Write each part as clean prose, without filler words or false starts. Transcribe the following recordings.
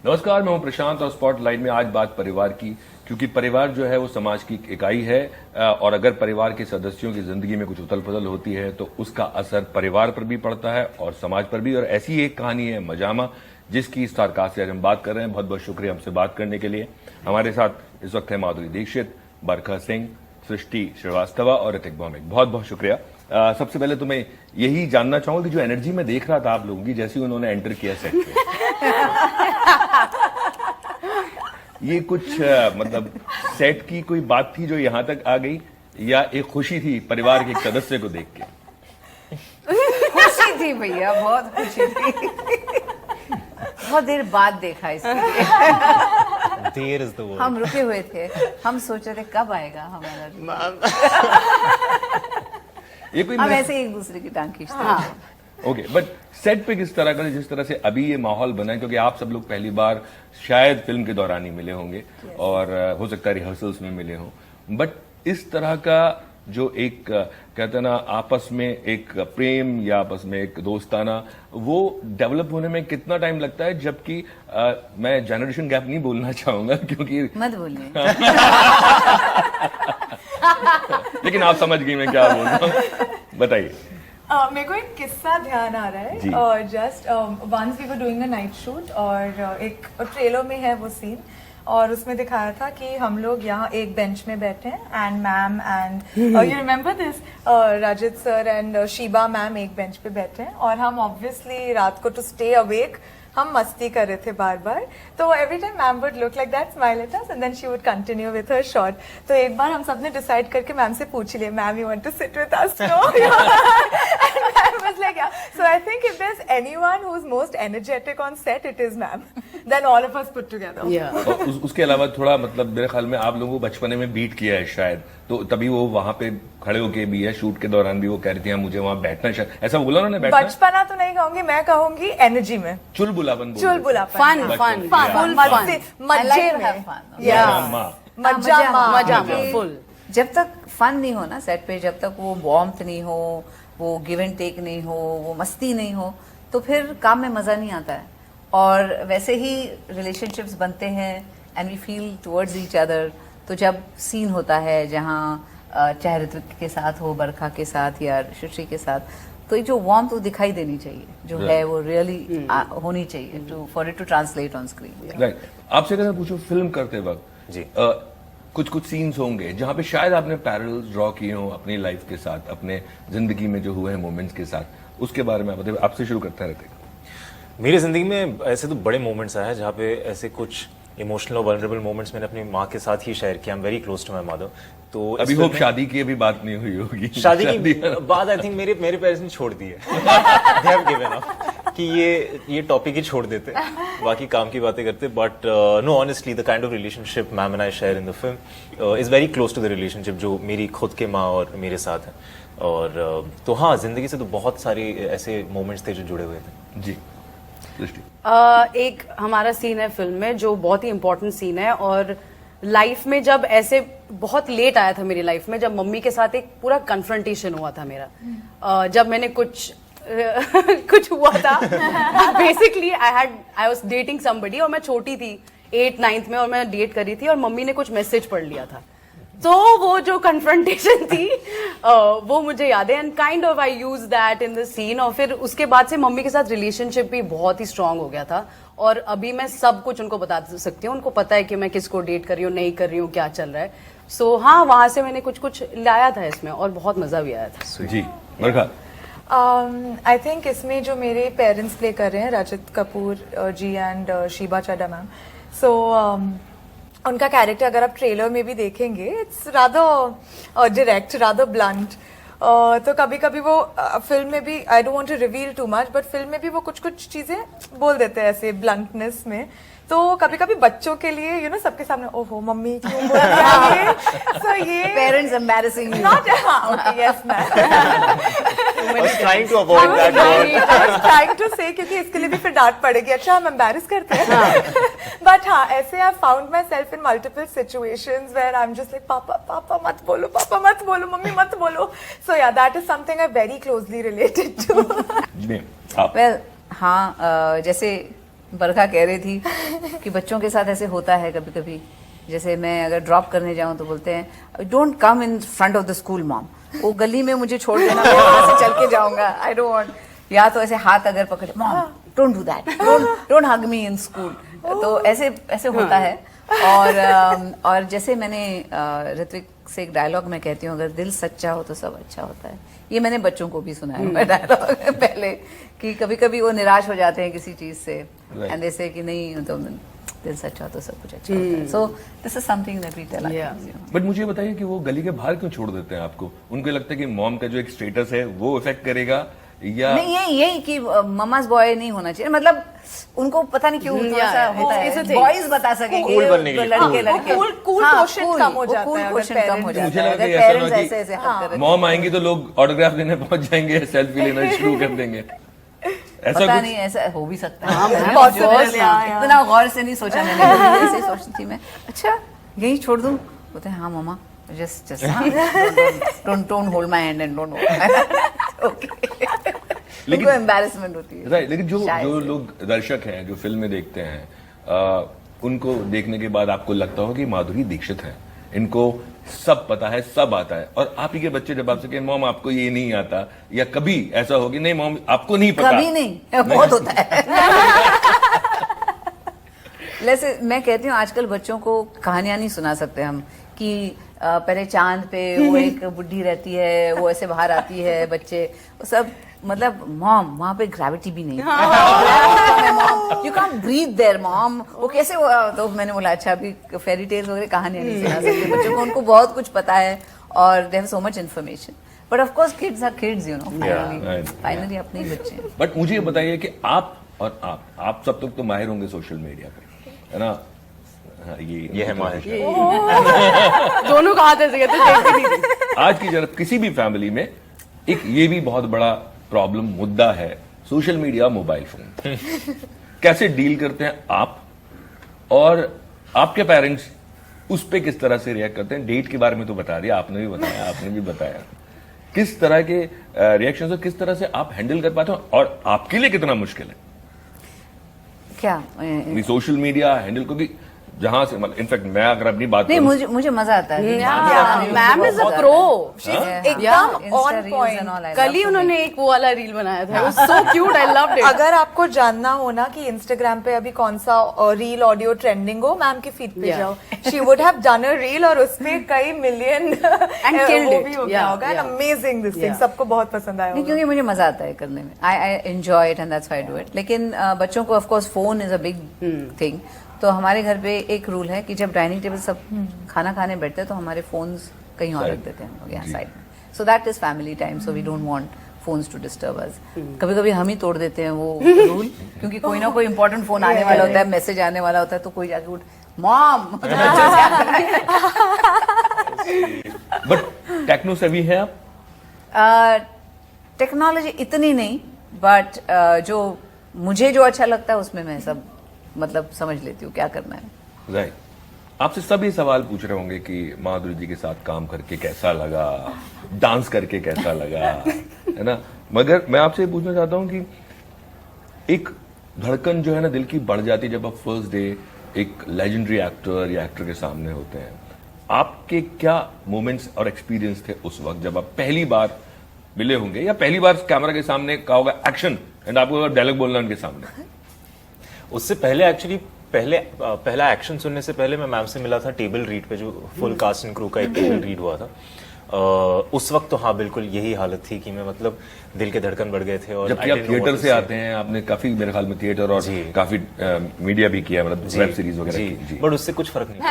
नमस्कार, मैं हूं प्रशांत और स्पॉटलाइट में आज बात परिवार की, क्योंकि परिवार जो है वो समाज की इकाई है और अगर परिवार के सदस्यों की जिंदगी में कुछ उथल पुथल होती है तो उसका असर परिवार पर भी पड़ता है और समाज पर भी। और ऐसी एक कहानी है मजामा, जिसकी स्टारकास्ट से आज हम बात कर रहे हैं। बहुत बहुत शुक्रिया हमसे बात करने के लिए। हमारे साथ इस वक्त है माधुरी दीक्षित, बरखा सिंह, सृष्टि श्रीवास्तवा और ऋतिक भौमिक। बहुत बहुत शुक्रिया। सबसे पहले तो मैं यही जानना चाहूंगा कि जो एनर्जी मैं देख रहा था आप लोगों की जैसे ही उन्होंने एंटर किया सेट पे, ये कुछ मतलब सेट की कोई बात थी जो यहां तक आ गई, या एक खुशी थी परिवार के एक सदस्य को देख के? खुशी थी भैया, बहुत खुशी थी। बहुत देर बाद देखा इसलिए। There is the word. हम रुके हुए थे, हम सोच रहे थे कब आएगा हमारा। ये कोई हम ऐसे एक दूसरे की टांग खींचते हैं। ओके, बट सेट पे किस तरह का, जिस तरह से अभी ये माहौल बना है, क्योंकि आप सब लोग पहली बार शायद फिल्म के दौरान ही मिले होंगे और हो सकता है रिहर्सल्स में मिले हों, बट इस तरह का जो एक कहते हैं ना आपस में एक प्रेम या आपस में एक दोस्ताना, वो डेवलप होने में कितना टाइम लगता है? जबकि मैं जनरेशन गैप नहीं बोलना चाहूंगा क्योंकि मत बोलिए। लेकिन आप समझ गई मैं क्या बोल रहा हूँ, बताइए। मेरे को एक किस्सा ध्यान आ रहा है। Just once we were doing a night shoot और एक ट्रेलर में है वो सीन, और उसमें दिखाया था कि हम लोग यहाँ एक बेंच में बैठे हैं and ma'am and you remember this, Rajit sir and Sheeba ma'am एक बेंच पे बैठे हैं और हम ऑब्वियसली रात को टू स्टे अवेक हम मस्ती कर रहे थे बार बार। तो every time ma'am would look like that, smile at us and then she would continue with her shot. तो एक बार हम सबने डिसाइड करके मैम से पूछ लिया, ma'am you want to sit with us no? And ma'am was like yeah. So I think if there's anyone who's most energetic on set, it is ma'am. Then all of us put together. Yeah. और उसके अलावा थोड़ा मतलब मेरे ख्याल में आप लोगों को बचपने में बीट किया है शायद, तो तभी वो वहां पे खड़े होके भी है, शूट के दौरान भी वो कह रही थी मुझे वहां बैठना, शायद ऐसा बोला उन्होंने? बैठना बचपना तो नहीं कहूंगी, मैं कहूंगी एनर्जी में, चुलबुलापन, चुलबुलापन, फन फन, फन फन, मजे मजे में, मजा में फुल। जब तक फन नहीं हो ना सेट पे, जब तक वो वार्मथ नहीं हो, वो गिव एंड टेक नहीं हो, वो मस्ती नहीं हो, तो फिर काम में मजा नहीं आता है। और वैसे ही रिलेशनशिप्स बनते हैं and we feel towards each other. तो जब सीन होता है जहाँ चाहे ऋतिक के साथ हो, बरखा के साथ या सृष्टि के साथ, तो ये जो वार्मथ वो दिखाई देनी चाहिए, जो है वो रियली होनी चाहिए to for it to translate on screen. Right. आपसे अगर मैं पूछूं, फिल्म करते वक्त जी कुछ सीन्स होंगे जहां पे शायद आपने पैरेलल्स ड्रॉ किए हों अपनी लाइफ के साथ, अपने जिंदगी में जो हुए हैं मोमेंट्स के साथ, उसके बारे में बताइए। आपसे शुरू करते रहते हैं। मेरी जिंदगी में ऐसे तो बड़े मोमेंट्स आए हैं जहाँ पे ऐसे कुछ इमोशनल और वल्नरेबल मोमेंट्स मैंने अपनी माँ के साथ ही शेयर किया। I am very close to my mother. तो अभी होप शादी की अभी बात नहीं हुई होगी। शादी की बात आई थिंक मेरे पेरेंट्स ने छोड़ दी है। They have given up कि ये टॉपिक ही छोड़ देते, बाकी काम की बातें करते। But no, honestly the kind of relationship ma'am and I share in the film is very close to the relationship जो मेरी खुद के माँ और मेरे साथ है। और तो हाँ, जिंदगी से तो बहुत सारे ऐसे मोमेंट्स थे जो जुड़े हुए थे। जी दृष्टि। एक हमारा सीन है फिल्म में जो बहुत ही इम्पोर्टेंट सीन है, और लाइफ में जब ऐसे बहुत लेट आया था मेरी लाइफ में, जब मम्मी के साथ एक पूरा कन्फ्रंटेशन हुआ था मेरा। जब मैंने कुछ हुआ था basically I was dating somebody, और मैं छोटी थी 8th-9th में, और मैं डेट कर रही थी और मम्मी ने कुछ मैसेज पढ़ लिया था। तो वो जो कन्फ्रंटेशन थी वो मुझे याद है, and kind of I use that in the scene. और फिर उसके बाद से मम्मी के साथ रिलेशनशिप भी बहुत ही स्ट्रांग हो गया था, और अभी मैं सब कुछ उनको बता सकती हूँ। उनको पता है कि मैं किसको डेट कर रही हूँ, नहीं कर रही हूँ, क्या चल रहा है। सो हाँ, वहां से मैंने कुछ लाया था इसमें और बहुत मजा भी आया था। जी बरखा। आई थिंक इसमें जो मेरे पेरेंट्स प्ले कर रहे हैं, Rajit Kapoor ji and Sheeba Chadha ma'am, so उनका कैरेक्टर अगर आप ट्रेलर में भी देखेंगे, it's rather direct, rather blunt. तो कभी कभी वो फिल्म में भी, I don't want to reveal too much, but film में भी वो कुछ चीजें बोल देते हैं ऐसे ब्लंटनेस में। तो कभी कभी बच्चों के लिए यू नो सबके सामने, ओहो मम्मी क्यों बोल रही है ये, सो ये parents embarrassing not, okay yes ma'am, I was trying to avoid that word. Trying to say, क्योंकि इसके लिए भी फिर डांट पड़ेगी। अच्छा हम एम्बैरेस करते हैं, बट हाँ, ऐसे I found myself in multiple situations where I am just like पापा मत बोलो, पापा मत बोलो, मम्मी मत बोलो। So yeah that is something I very closely related to. Well हाँ, जैसे बरखा कह रही थी कि बच्चों के साथ ऐसे होता है कभी कभी, जैसे मैं अगर ड्रॉप करने जाऊं तो बोलते हैं don't come in front of the school mom, वो गली में मुझे छोड़ देना, मैं वहां से चल के जाऊंगा, आई डोंट वांट। या तो ऐसे हाथ अगर पकड़े, mom don't do that, don't hug me in school, तो ऐसे ऐसे होता है। और जैसे मैंने ऋत्विक से एक डायलॉग मैं कहती हूँ, अगर दिल सच्चा हो तो सब अच्छा होता है, ये मैंने बच्चों को भी सुनाया हुआ डायलॉग पहले, कि कभी कभी वो निराश हो जाते हैं किसी चीज से, एंड दे से कि नहीं तो दिल सच्चा हो तो सब कुछ अच्छा होता है। So this is something that we tell our. But मुझे बताइए कि वो गली के बाहर क्यों छोड़ देते हैं आपको? उनको लगता है कि मॉम का जो एक स्टेटस है वो इफेक्ट करेगा, या नहीं यही कि ममाज बॉय नहीं होना चाहिए, मतलब उनको पता नहीं क्यों थोड़ा सा होता है, बॉयज बता सकेंगे Cool बनने के लिए। लड़के लड़के cool quotient कम हो जाता है, quotient अगर कम हो parents- जाता मुझे है, लगता अगर है ऐसा पेरेंट्स ना ऐसे ऐसे हरकत कि करते मॉम आएंगी तो लोग ऑटोग्राफ लेने पहुंच जाएंगे, सेल्फी लेना शुरू कर देंगे, ऐसा पता कुछ? नहीं, ऐसा हो भी सकता है। possible, yeah. इतना गौर से नहीं सोचा मैंने, कभी ऐसे ही सोचती थी मैं, अच्छा यही छोड़ दूं, बोलते हैं हाँ मम्मा just don't hold my hand and don't okay. लेकिन उनको एम्बैरेसमेंट होती है, राइट, लेकिन जो शायद जो से। लोग दर्शक हैं जो फिल्में देखते हैं, उनको देखने के बाद आपको लगता हो कि माधुरी दीक्षित है, इनको सब पता है, सब आता है, और आप ही के बच्चे जब आपसे कहें मॉम आपको ये नहीं आता, या कभी ऐसा हो कि नहीं मॉम आपको नहीं पता? कभी नहीं, बहुत होता है। जैसे मैं कहती हूँ आजकल बच्चों को कहानियां नहीं सुना सकते हम, कि पहले चांद पे वो एक बुढ़ी रहती है, वो ऐसे बाहर आती है, बच्चे वो सब, मतलब मॉम वहां पे ग्रेविटी भी नहीं, you can't breathe there mom, वो कैसे हुआ? तो मैंने बोला अच्छा अभी फेरी टेल्स वगैरह कहानियां नहीं सुना सकते बच्चों को, उनको बहुत कुछ पता है और they have so much information, but of course kids are kids, you know, finally अपने ही बच्चे हैं। बट मुझे ये बताइए कि आप और आप सब तो माहिर होंगे सोशल मीडिया पे, है ना? हाँ, ये है माहिर। दोनों का हाथ ऐसे कहते देखते नहीं थी। आज की जरूरत किसी भी फैमिली में एक ये भी बहुत बड़ा प्रॉब्लम मुद्दा है, सोशल मीडिया, मोबाइल फोन। कैसे डील करते हैं आप, और आपके पेरेंट्स उस पे किस तरह से रिएक्ट करते हैं? डेट के बारे में तो बता दिया आपने, भी बताया आपने भी बताया, किस तरह के रिएक्शन, किस तरह से आप हैंडल कर पाते हो, और आपके लिए कितना मुश्किल है क्या सोशल मीडिया हैंडल, क्योंकि जहां से मतलब इनफैक्ट मैं अगर अपनी बात नहीं, करूं, मुझे मजा आता है, मैम इज अ प्रो, एकदम on point। कल ही उन्होंने एक वो वाला रील बनाया था, so cute, I loved it. अगर आपको जानना हो ना कि इंस्टाग्राम पे अभी कौन सा रील ऑडियो ट्रेंडिंग हो, मैम की फीड पे Yeah. जाओ, she would have done a reel और उसपे कई मिलियन killed वो it. भी हो गया Yeah, होगा, yeah. Amazing this thing, Yeah. सबको बहुत पसंद आया नहीं, होगा। क्योंकि मुझे मजा आता है करने में, I enjoy it and that's why I do it. लेकिन बच्चों को of course phone is a big thing, तो हमारे घर पे एक रूल है कि जब डाइनिंग टेबल सब खाना खाने बैठते हैं तो हमारे फोन्स कहीं और रख देते हैं यहाँ साइड में, so that is family time, so we don't want phones to disturb us. कभी कभी हम ही तोड़ देते हैं वो रूल, क्योंकि कोई ना कोई इंपॉर्टेंट फोन आने वाला होता है, मैसेज आने वाला होता है, तो कोई जाके उठ मॉम। बट टेक्नो सेवी है आप? टेक्नोलॉजी इतनी नहीं, बट जो मुझे जो अच्छा लगता है उसमें मैं सब मतलब समझ लेती हूँ क्या करना है। राइट, आपसे सब ये सवाल पूछ रहे होंगे कि माधुरी जी के साथ काम करके कैसा लगा, डांस करके कैसा लगा, है ना? मगर मैं आपसे ये पूछना चाहता हूँ कि एक धड़कन जो है ना दिल की बढ़ जाती है जब आप फर्स्ट डे एक लेजेंडरी एक्टर या एक्टर के सामने होते हैं। आपके क्या मोमेंट्स और एक्सपीरियंस थे उस वक्त जब आप पहली बार मिले होंगे, या पहली बार कैमरा के सामने कहा होगा एक्शन एंड आपको डायलॉग बोलना उनके सामने? उससे पहले एक्चुअली पहला एक्शन सुनने से पहले मैं मैम से मिला था टेबल रीड पे, जो फुल कास्ट एंड क्रू का एक टेबल रीड हुआ था। उस वक्त तो हाँ बिल्कुल यही हालत थी कि मैं मतलब दिल के धड़कन बढ़ गए थे। और जबकि आप थिएटर से आते हैं, आपने काफी मेरे ख्याल में थिएटर और काफी मीडिया भी किया, मतलब वेब सीरीज वगैरह की। बट उससे कुछ फर्क नहीं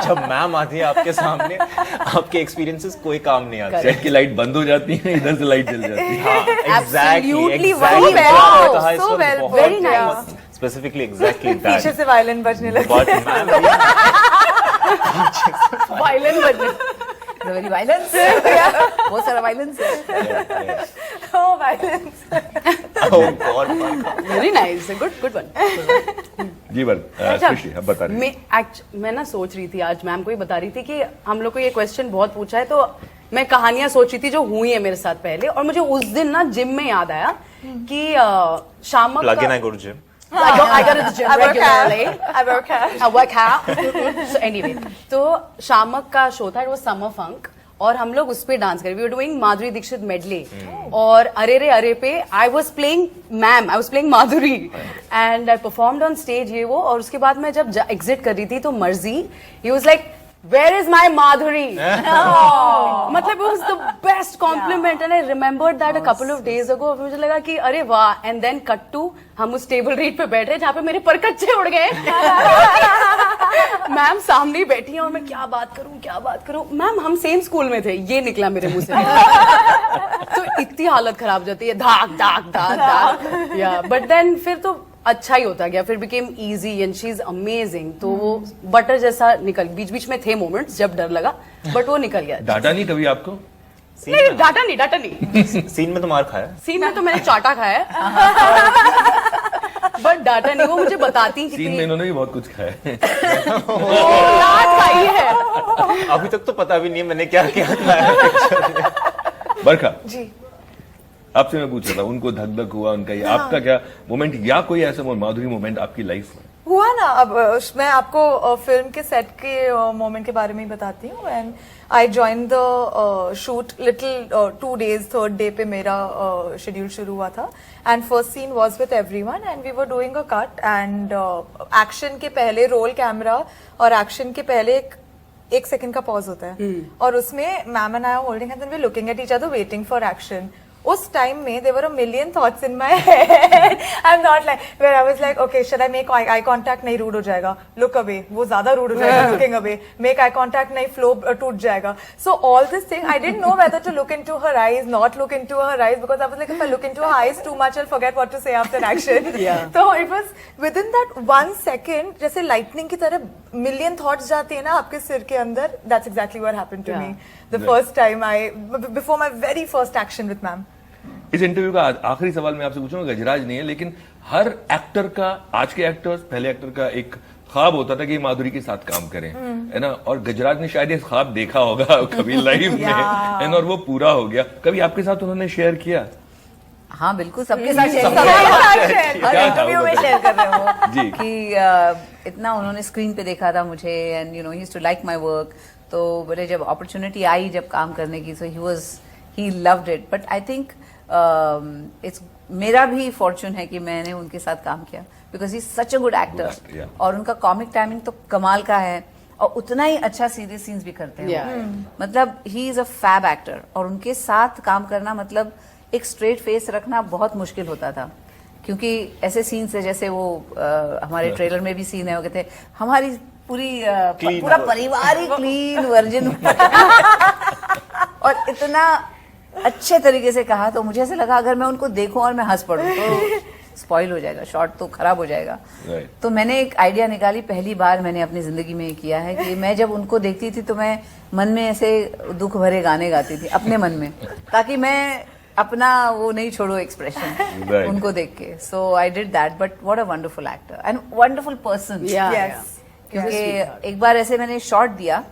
जब मैम आती है आपके सामने, आपके एक्सपीरियंसेस कोई काम नहीं आते। सेट की लाइट बंद हो जाती है, इधर से लाइट जल जाती है। Absolutely, exactly well, so well put, Very nice. Specifically exactly पीछे दैट। से वायलिन बजने लगे। बट मैम वायलेंट बजने। वेरी वायलेंस, बहुत सारा वायलेंस है। Oh, violence. oh god, very nice, good one. जी बल सृष्टि अब बता रही हैं। मैं ना सोच रही थी, आज मैम को ही बता रही थी कि हम लोग को ये क्वेश्चन बहुत पूछा है, तो मैं कहानियां सोच रही थी जो हुई है मेरे साथ पहले, और मुझे उस दिन ना जिम में याद आया कि शामक plug in I go to gym. I go to the gym I work out. regularly. I work out. I work out. So anyway, तो शामक का शो था, वो समर फंक, और हम लोग उस पे डांस कर, we were doing Madhuri Dixit medley, और अरे रे अरे पे I was playing Madhuri, and I performed on stage ये वो, और उसके बाद मैं जब एग्जिट कर रही थी तो मर्जी he was like where is my Madhuri, मतलब it was the best compliment, and I remembered that a couple of days ago, मुझे लगा कि अरे वाह, एंड देन कट टू हम उस टेबल रीड पे बैठ रहे जहाँ पे मेरे परकच्चे उड़ गए, मैम सामने ही बैठी हैं और मैं क्या बात करूं, मैम हम सेम स्कूल में थे, ये निकला मेरे मुंह से, तो इतनी हालत खराब हो जाती है, धाक धाक धाक धाक, या बट देन फिर तो अच्छा ही होता गया, फिर became easy and she is amazing, तो वो बटर जैसा निकल, बीच बीच में थे मोमेंट्स जब डर लगा, बट वो निकल गया। डाटा नहीं कभी आपको? नहीं, डाटा नहीं सीन में तो मार खाया। सीन में तो मैंने चाटा खाया है, बट डाटा नहीं, वो मुझे बताती सीन में इन्होंने भी बहुत कुछ खाया है। डांट खाई है। अभी तक तो पता भी नहीं है मैंने क्या क्या खाया। बरखा जी आपसे मैं पूछ रहा था, उनको धक धक हुआ उनका, ये आपका क्या मोमेंट या कोई ऐसा माधुरी मोमेंट आपकी लाइफ में हुआ ना? अब मैं आपको फिल्म के सेट के मोमेंट के बारे में ही बताती हूँ। And I join the shoot little 2 days, 3rd day पे मेरा शेड्यूल शुरू हुआ था, and first scene was with everyone, and we were doing a cut, and action के पहले रोल कैमरा और एक्शन के पहले एक सेकंड का पॉज होता है, और उसमें ma'am and I are holding hands and we looking at each other waiting for action. उस टाइम में there were a million thoughts in my head. I'm not like where I was like, okay, should I make eye contact? नहीं rude हो जाएगा. Look away. वो ज़्यादा rude हो जाएगा. Looking away. Make eye contact? नहीं flow टूट जाएगा. So all this thing, I didn't know whether to look into her eyes, not look into her eyes, because I was like, if I look into her eyes too much, I'll forget what to say after action. Yeah. So it was within that 1 second, जैसे lightning की तरह million thoughts जाती है ना आपके सिर के अंदर. That's exactly what happened to me. The first time before my very first action with ma'am. इस इंटरव्यू का आखिरी सवाल मैं आपसे पूछूंगा, गजराज नहीं है, लेकिन हर एक्टर का, आज के एक्टर्स, पहले एक्टर का एक ख्वाब होता था कि माधुरी के साथ काम करें, है ना, और गजराज ने शायद ये ख्वाब देखा होगा कभी लाइफ में, है ना, और वो पूरा हो गया। कभी आपके साथ उन्होंने शेयर किया? हाँ बिल्कुल, सबके साथ शेयर सबके हर क्या था इंटरव्यू वो में बताइए। शेयर कर रहे हो जी। कि इतना उन्होंने स्क्रीन पे देखा था मुझे, and you know he used to like my work, तो बोले जब अपॉर्चुनिटी आई जब काम करने की, so he loved it. But I think it's मेरा भी फॉर्चून है कि मैंने उनके साथ काम किया, because he such a good actor, yeah. और उनका कॉमिक टाइमिंग तो कमाल का है, और उतना ही अच्छा सीरियस सीन्स भी करते हैं Yeah. मतलब he is a fab actor, और उनके साथ काम करना मतलब एक स्ट्रेट फेस रखना बहुत मुश्किल होता था, क्योंकि ऐसे सीन्स है जैसे वो हमारे ट्रेलर में भी सीन है, वो कहते हैं हमारी पूरा परिवार ही क्लीन वर्जिन और इतना अच्छे तरीके से कहा, तो मुझे ऐसे लगा अगर मैं उनको देखूं और मैं हंस पड़ूं तो स्पॉइल हो जाएगा, शॉट तो खराब हो जाएगा। Right. तो मैंने एक आइडिया निकाली, पहली बार मैंने अपनी जिंदगी में ये किया है कि मैं जब उनको देखती थी तो मैं मन में ऐसे दुख भरे गाने गाती थी अपने मन में, ताकि मैं अपना वो नहीं छोड़ो एक्सप्रेशन Right. उनको देख के। So I did that, but what a wonderful actor and wonderful person. Yes. क्योंकि एक बार ऐसे मैंने शॉट दिया,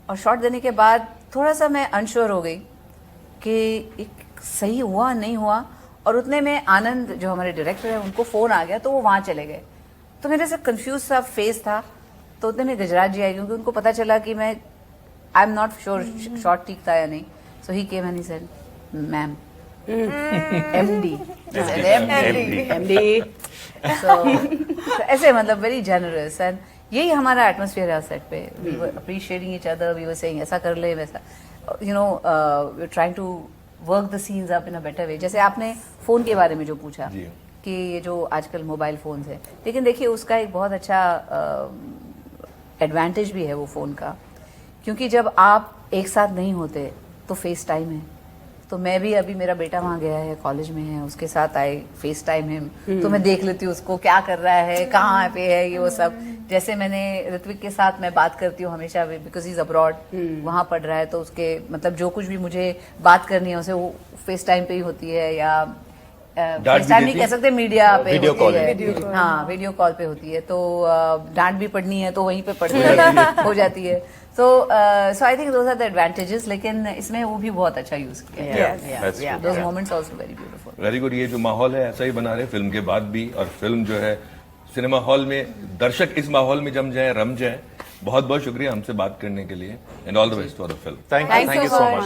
और शॉट देने के बाद थोड़ा सा मैं अनश्योर हो गई कि एक सही हुआ नहीं हुआ, और उतने में आनंद जो हमारे डायरेक्टर है उनको फोन आ गया, तो वो वहां चले गए, तो मेरे से कंफ्यूज सा फेस था, तो उतने में गजराज जी आए, क्योंकि उनको पता चला कि मैं I am not sure shot ठीक था या नहीं, so he came and he said ma'am MD MD. so ऐसे मतलब वेरी जनरस, एंड यही हमारा एटमोसफियर है सेट पे। We were appreciating each other, we were saying ऐसा कर ले वैसा, you know we are trying to work the scenes up in a better way. जैसे आपने फोन के बारे में जो पूछा जी। कि ये जो आजकल मोबाइल फोन्स है, लेकिन देखिए उसका एक बहुत अच्छा एडवांटेज भी है वो फोन का, क्योंकि जब आप एक साथ नहीं होते तो फेस टाइम है, तो मैं भी अभी मेरा बेटा वहाँ गया है, कॉलेज में है, उसके साथ आई फेस टाइम हिम, तो मैं देख लेती हूँ उसको क्या कर रहा है, कहाँ पे है, ये वो सब। जैसे मैंने ऋत्विक के साथ मैं बात करती हूँ हमेशा, बिकॉज इज अब्रॉड, वहाँ पढ़ रहा है, तो उसके मतलब जो कुछ भी मुझे बात करनी है उसे वो फेस टाइम पे ही होती है, या फेस टाइम नहीं कह सकते, मीडिया पे वीडियो होती कॉल है, हाँ वीडियो कॉल पे होती है, तो डांट भी पढ़नी है तो वहीं पे पढ़ हो जाती है। So I think those are the advantages, लेकिन इसमें वो भी बहुत अच्छा यूज किया है, those moments also very beautiful. Very good. ये जो माहौल है ऐसा ही बना रहे फिल्म के बाद भी, और फिल्म जो है सिनेमा हॉल में दर्शक इस माहौल में जम जाए, रम जाए। बहुत बहुत शुक्रिया हमसे बात करने के लिए, and all the best for the film. Thank you so much.